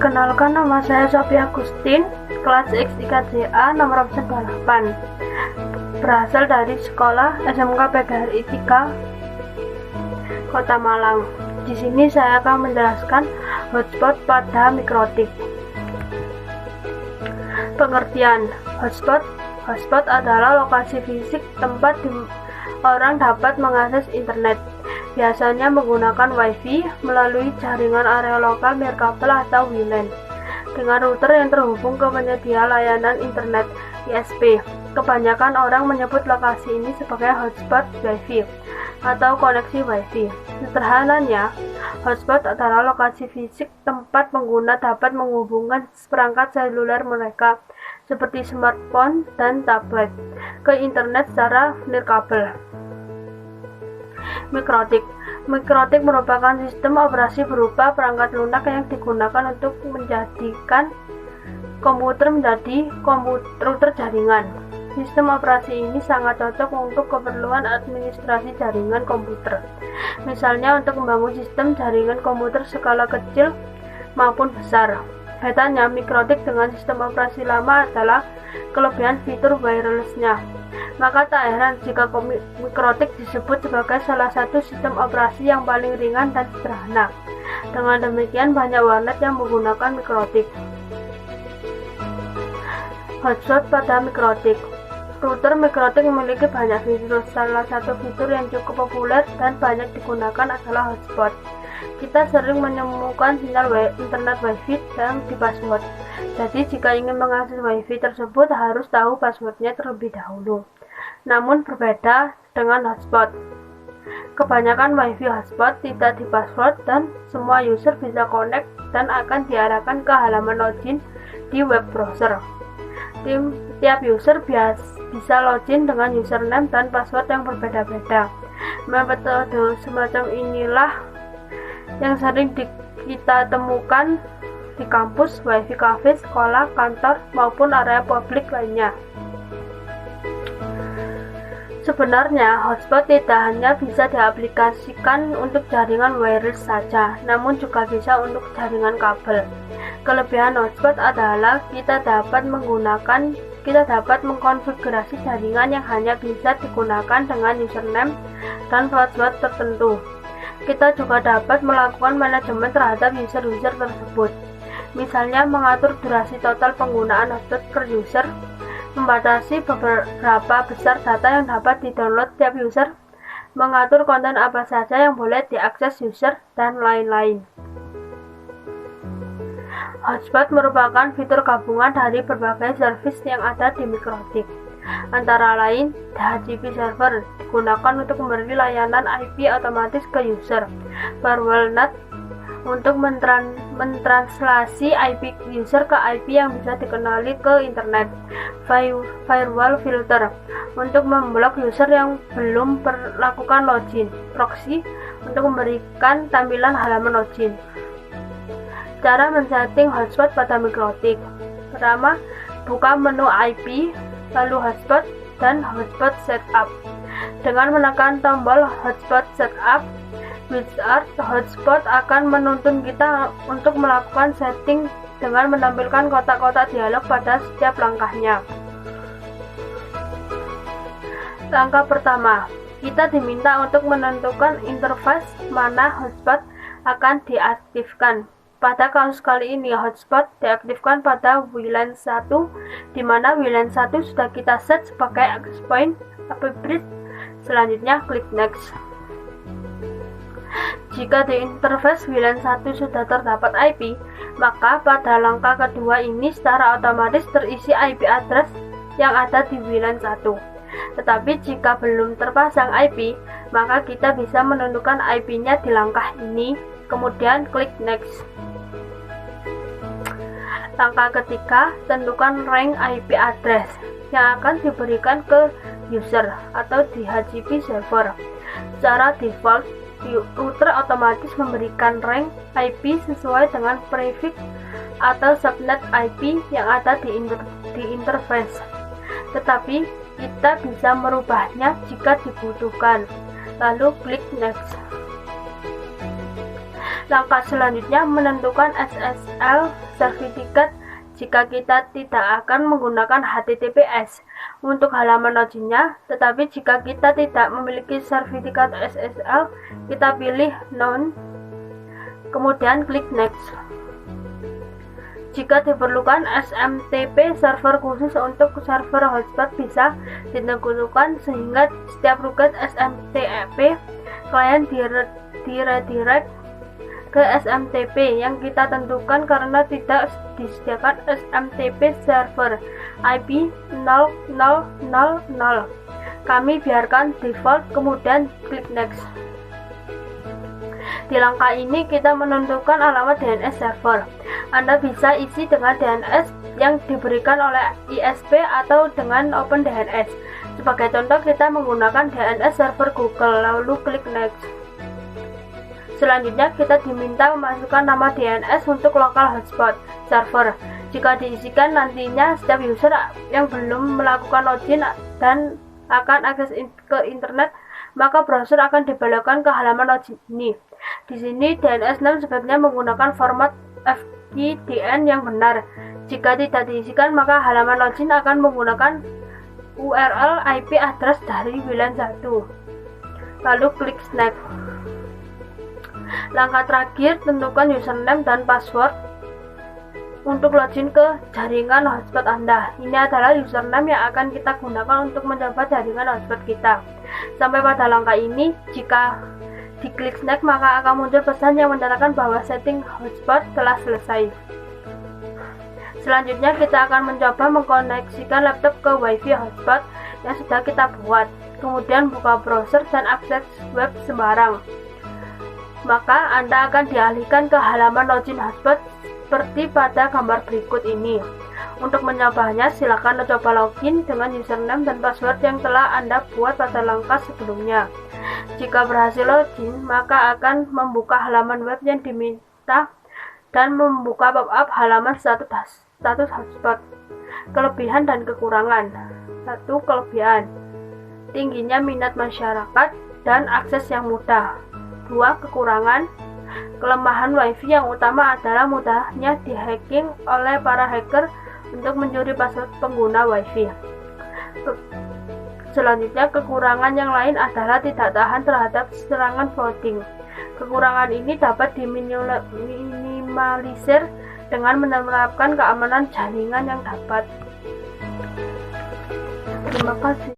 Perkenalkan, nama saya Sophia Agustin, kelas X3JA nomor absen 28. Berasal dari sekolah SMK PGRI 3 Kota Malang. Di sini saya akan menjelaskan hotspot pada mikrotik. Pengertian hotspot. Hotspot adalah lokasi fisik tempat orang dapat mengakses internet. Biasanya menggunakan WiFi melalui jaringan area lokal nirkabel atau WLAN dengan router yang terhubung ke penyedia layanan internet ISP. Kebanyakan orang menyebut lokasi ini sebagai hotspot WiFi atau koneksi WiFi. Sederhananya, hotspot adalah lokasi fisik tempat pengguna dapat menghubungkan perangkat seluler mereka seperti smartphone dan tablet ke internet secara nirkabel. Mikrotik merupakan sistem operasi berupa perangkat lunak yang digunakan untuk menjadikan komputer menjadi router jaringan. Sistem operasi ini sangat cocok untuk keperluan administrasi jaringan komputer. Misalnya untuk membangun sistem jaringan komputer skala kecil maupun besar. Bedanya mikrotik dengan sistem operasi lama adalah kelebihan fitur wirelessnya. Maka tak heran jika mikrotik disebut sebagai salah satu sistem operasi yang paling ringan dan sederhana. Dengan demikian, banyak warnet yang menggunakan mikrotik. Hotspot pada mikrotik. Router mikrotik memiliki banyak fitur. Salah satu fitur yang cukup populer dan banyak digunakan adalah hotspot. Kita sering menemukan sinyal internet WiFi yang dipassword. Jadi jika ingin mengakses WiFi tersebut harus tahu passwordnya terlebih dahulu. Namun berbeda dengan hotspot. Kebanyakan WiFi hotspot tidak dipassword dan semua user bisa connect dan akan diarahkan ke halaman login di web browser. Tiap user bisa login dengan username dan password yang berbeda-beda. Metode semacam inilah yang sering kita temukan di kampus, WiFi cafe, sekolah, kantor, maupun area publik lainnya. Sebenarnya, hotspot tidak hanya bisa diaplikasikan untuk jaringan wireless saja, namun juga bisa untuk jaringan kabel. Kelebihan hotspot adalah kita dapat mengkonfigurasi jaringan yang hanya bisa digunakan dengan username dan password tertentu. Kita juga dapat melakukan manajemen terhadap user-user tersebut. Misalnya mengatur durasi total penggunaan hotspot per user, membatasi beberapa besar data yang dapat di-download tiap user, mengatur konten apa saja yang boleh diakses user, dan lain-lain. Hotspot merupakan fitur gabungan dari berbagai service yang ada di mikrotik. Antara lain, DHCP server digunakan untuk memberi layanan IP otomatis ke user, firewall-NAT untuk mentranslasi IP user ke IP yang bisa dikenali ke internet, firewall filter untuk memblok user yang belum melakukan login, proxy untuk memberikan tampilan halaman login. Cara men-setting hotspot pada mikrotik. Pertama, buka menu IP, lalu hotspot dan hotspot setup. Dengan menekan tombol hotspot setup, wizard hotspot akan menuntun kita untuk melakukan setting dengan menampilkan kotak-kotak dialog pada setiap langkahnya. Langkah pertama, kita diminta untuk menentukan interface mana hotspot akan diaktifkan. Pada kasus kali ini, hotspot diaktifkan pada WLAN 1, di mana WLAN 1 sudah kita set sebagai access point atau bridge. Selanjutnya, klik next. Jika di interface WLAN 1 sudah terdapat IP, maka pada langkah kedua ini secara otomatis terisi IP address yang ada di WLAN 1. Tetapi jika belum terpasang IP, maka kita bisa menentukan IP-nya di langkah ini, kemudian klik next. Langkah ketiga, tentukan rank IP address yang akan diberikan ke user atau DHCP server. Secara default, router otomatis memberikan rank IP sesuai dengan prefix atau subnet IP yang ada di interface. Tetapi kita bisa merubahnya jika dibutuhkan. Lalu klik next. Langkah selanjutnya menentukan SSL sertifikat jika kita tidak akan menggunakan HTTPS untuk halaman loginnya, tetapi jika kita tidak memiliki sertifikat SSL, kita pilih None, kemudian klik Next. Jika diperlukan SMTP server khusus untuk server hotspot bisa ditentukan sehingga setiap request SMTP klien diredirect ke SMTP yang kita tentukan karena tidak disediakan SMTP server IP 0000. Kami biarkan default, kemudian klik Next. Di langkah ini kita menentukan alamat DNS server. Anda bisa isi dengan DNS yang diberikan oleh ISP atau dengan OpenDNS. Sebagai contoh, kita menggunakan DNS server Google, lalu klik Next. Selanjutnya, kita diminta memasukkan nama DNS untuk local hotspot server. Jika diisikan, nantinya setiap user yang belum melakukan login dan akan akses ke internet, maka browser akan dibelokkan ke halaman login ini. Di sini, DNS name sebaiknya menggunakan format FQDN yang benar. Jika tidak diisikan, maka halaman login akan menggunakan URL IP address dari WLAN 1. Lalu klik Next. Langkah terakhir, tentukan username dan password untuk login ke jaringan hotspot Anda. Ini adalah username yang akan kita gunakan untuk mencoba jaringan hotspot kita. Sampai pada langkah ini, jika diklik Next, maka akan muncul pesan yang menyatakan bahwa setting hotspot telah selesai. Selanjutnya, kita akan mencoba mengkoneksikan laptop ke WiFi hotspot yang sudah kita buat. Kemudian buka browser dan akses web sembarang. Maka Anda akan dialihkan ke halaman login hotspot seperti pada gambar berikut ini. Untuk menyobanya, silakan coba login dengan username dan password yang telah Anda buat pada langkah sebelumnya. Jika berhasil login, maka akan membuka halaman web yang diminta dan membuka pop-up halaman status hotspot. Kelebihan dan kekurangan. 1. Kelebihan: tingginya minat masyarakat dan akses yang mudah. 2. Kekurangan: kelemahan WiFi yang utama adalah mudahnya di-hacking oleh para hacker untuk mencuri password pengguna WiFi. Selanjutnya, kekurangan yang lain adalah tidak tahan terhadap serangan flooding. Kekurangan ini dapat diminimalisir dengan menerapkan keamanan jaringan yang dapat. Terima kasih.